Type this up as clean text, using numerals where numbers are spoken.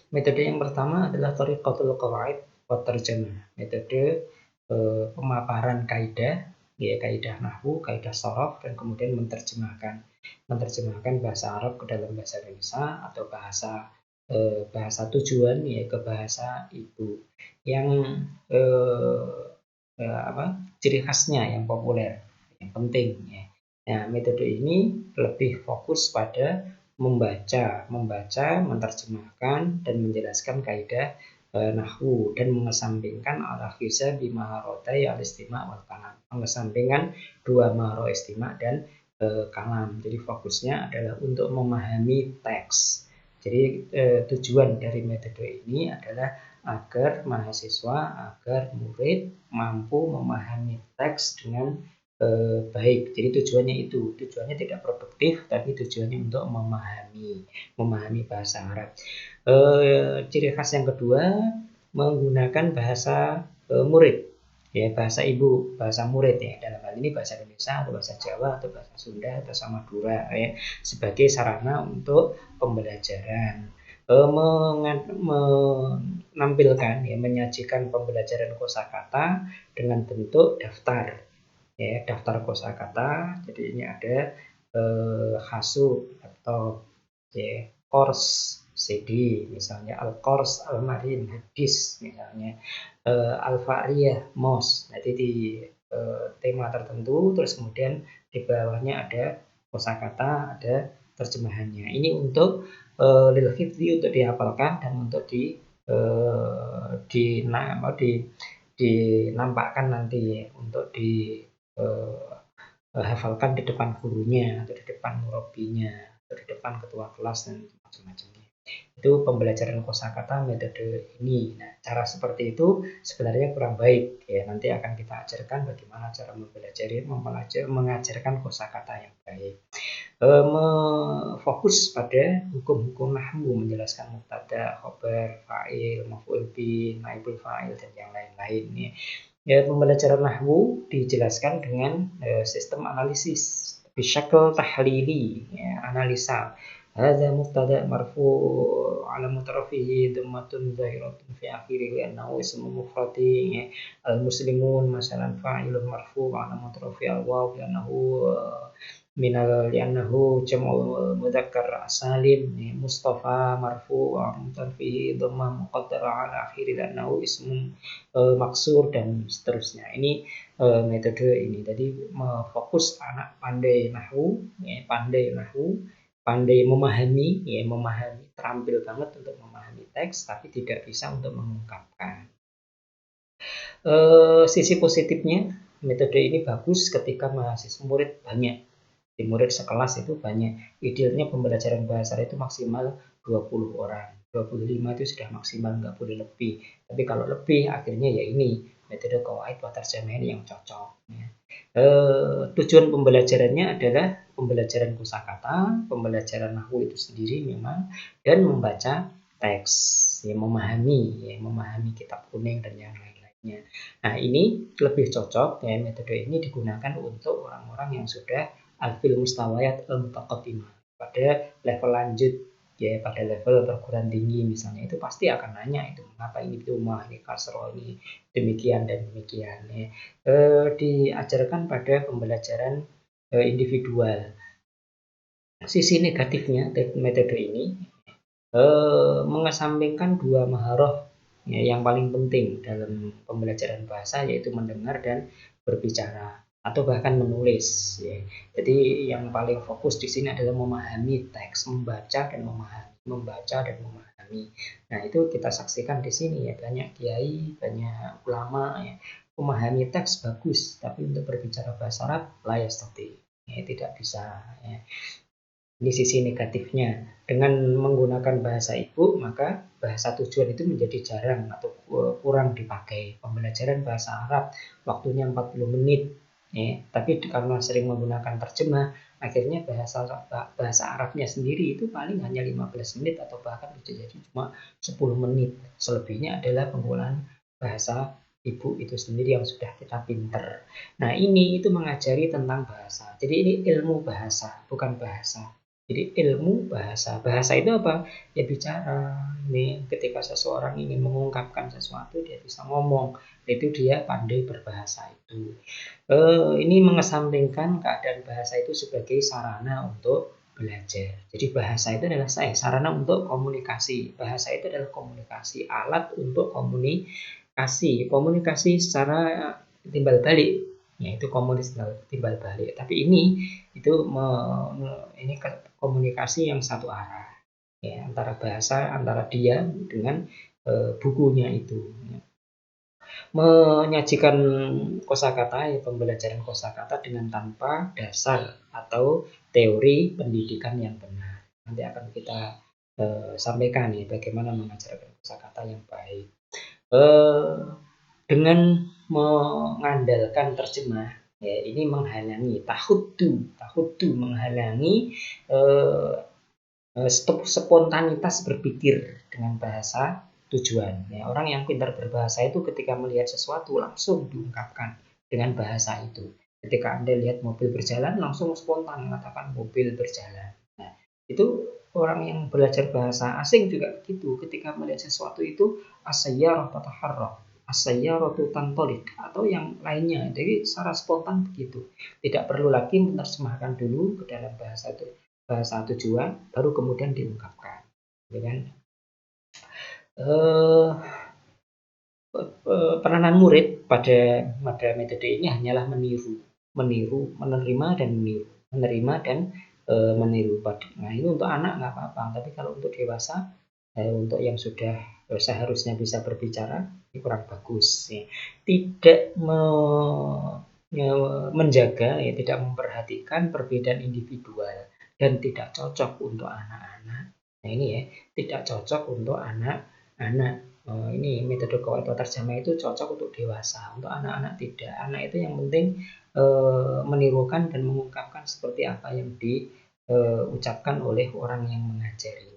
Metode yang pertama adalah thariqatul qawaid wa tarjamah. Metode pemaparan kaidah, ya kaidah nahwu, kaidah shorof, dan kemudian menerjemahkan bahasa Arab ke dalam bahasa Indonesia atau bahasa tujuan ya ke bahasa ibu yang ciri khasnya yang populer, yang penting ya. Nah, metode ini lebih fokus pada membaca, menerjemahkan dan menjelaskan kaidah nahwu dan mengesampingkan al-akhisa bimaharotai al-istima' wal kalam. Mengesampingkan dua maharo istima' dan kalam. Jadi fokusnya adalah untuk memahami teks. Jadi tujuan dari metode ini adalah agar murid mampu memahami teks dengan baik. Jadi tujuannya tidak produktif, tapi tujuannya untuk memahami bahasa Arab. Ciri khas yang kedua, menggunakan bahasa murid, ya bahasa ibu, bahasa murid ya. Dalam hal ini bahasa Indonesia atau bahasa Jawa atau bahasa Sunda atau bahasa Madura ya, sebagai sarana untuk pembelajaran. Menampilkan ya, menyajikan pembelajaran kosakata dengan bentuk daftar ya, daftar kosakata. Jadi ini ada hasub atau ya, course CD misalnya, al-course al-marin hadis misalnya, al-fa'riyah mos. Nanti di tema tertentu, terus kemudian di bawahnya ada kosakata, ada terjemahannya. Ini untuk lil hifdzi, untuk dihafalkan dan untuk dinampakkan nanti untuk hafalkan di depan gurunya atau di depan murabinya atau di depan ketua kelas dan macam-macamnya. Itu pembelajaran kosakata metode ini. Nah, cara seperti itu sebenarnya kurang baik ya. Nanti akan kita ajarkan bagaimana cara mengajarkan kosakata yang baik. Fokus pada hukum-hukum nahwu, menjelaskan mubtada, khobar, fa'il, maf'ul bih, naibul fa'il dan yang lain-lain. Ya, pembelajaran nahwu dijelaskan dengan sistem analisis, bisyakl tahlili, ya, analisa. Hadza mubtada marfu' alamat rafihi dhammatun zahiratun fi akhirih li'annahu ismu mufradi, ya. Al-muslimun masalan fa'ilun marfu' alamat rafi'i al-waw li'annahu li'annahu jam'ul mudzakkar salim, ya. Mustafa marfu' alamat fihi dhammah muqaddara ala akhirih li'annahu ismu maksur dan seterusnya. Ini metode ini. Jadi fokus anak pandai nahwu, ya, pandai memahami, ya, terampil banget untuk memahami teks, tapi tidak bisa untuk mengungkapkan. Sisi positifnya, metode ini bagus ketika mahasiswa murid banyak. Di murid sekelas itu banyak. Idealnya pembelajaran bahasa itu maksimal 20 orang. 25 itu sudah maksimal, nggak boleh lebih. Tapi kalau lebih, akhirnya ya ini metode qawaid wa tarjamah ini yang cocok. Ya. Tujuan pembelajarannya adalah pembelajaran kosakata, pembelajaran nahwu itu sendiri memang, dan membaca teks, ya, memahami kitab kuning dan yang lain-lainnya. Nah, ini lebih cocok ya, metode ini digunakan untuk orang-orang yang sudah al-fil mustawayat al-mutaqaddimah, pada level lanjut ya, pada level perguruan tinggi misalnya, itu pasti akan nanya itu mengapa ini tumah, ini kasroh, ini demikian dan demikian ya. Diajarkan pada pembelajaran individual. Sisi negatifnya metode ini mengesampingkan dua maharoh ya, yang paling penting dalam pembelajaran bahasa, yaitu mendengar dan berbicara atau bahkan menulis ya. Jadi yang paling fokus di sini adalah memahami teks, membaca dan memahami. Nah, itu kita saksikan di sini ya, banyak kiai, banyak ulama ya, memahami teks bagus, tapi untuk berbicara bahasa Arab la yastati, ya, tidak bisa ya. Ini sisi negatifnya. Dengan menggunakan bahasa ibu, maka bahasa tujuan itu menjadi jarang atau kurang dipakai. Pembelajaran bahasa Arab waktunya 40 menit. Ya. Tapi karena sering menggunakan terjemah, akhirnya bahasa Arabnya sendiri itu paling hanya 15 menit atau bahkan bisa jadi cuma 10 menit. Selebihnya adalah penggunaan bahasa ibu itu sendiri yang sudah kita pinter. Nah, ini itu mengajari tentang bahasa. Jadi ini ilmu bahasa, bukan bahasa. Jadi ilmu bahasa. Bahasa itu apa? Ya bicara. Ini ketika seseorang ingin mengungkapkan sesuatu, dia bisa ngomong. Itu dia pandai berbahasa itu. Ini mengesampingkan keadaan bahasa itu sebagai sarana untuk belajar. Jadi bahasa itu adalah sarana untuk komunikasi. Bahasa itu adalah komunikasi, alat untuk komunikasi. Komunikasi secara timbal balik, yaitu komunikasi timbal balik. Tapi ini itu ini komunikasi yang satu arah, ya, antara bahasa, antara dia dengan bukunya itu. Menyajikan kosakata, ya, pembelajaran kosakata dengan tanpa dasar atau teori pendidikan yang benar. Nanti akan kita sampaikan ya bagaimana mengajarkan kosakata yang baik. Dengan mengandalkan terjemah, ya, ini menghalangi tahutu menghalangi spontanitas berpikir dengan bahasa tujuan. Ya, orang yang pintar berbahasa itu ketika melihat sesuatu langsung diungkapkan dengan bahasa itu. Ketika Anda lihat mobil berjalan, langsung spontan mengatakan mobil berjalan. Nah, itu orang yang belajar bahasa asing juga begitu. Ketika melihat sesuatu itu as-sayyarah tataharrak, as-sayyaratu tantolik, atau yang lainnya. Jadi secara spontan begitu. Tidak perlu lagi menerjemahkan dulu ke dalam bahasa tujuan, baru kemudian diungkapkan. Ya kan? Peranan murid pada metode ini hanyalah meniru, menerima dan meniru, meniru. Nah, ini untuk anak nggak apa-apa, tapi kalau untuk dewasa, untuk yang sudah seharusnya bisa berbicara, ini kurang bagus. Ya. Tidak menjaga, ya, tidak memperhatikan perbedaan individual dan tidak cocok untuk anak-anak. Nah, ini ya, tidak cocok untuk anak-anak. Ini metode terjemah itu cocok untuk dewasa, untuk anak-anak tidak. Anak itu yang penting menirukan dan mengungkapkan seperti apa yang diucapkan oleh orang yang mengajari.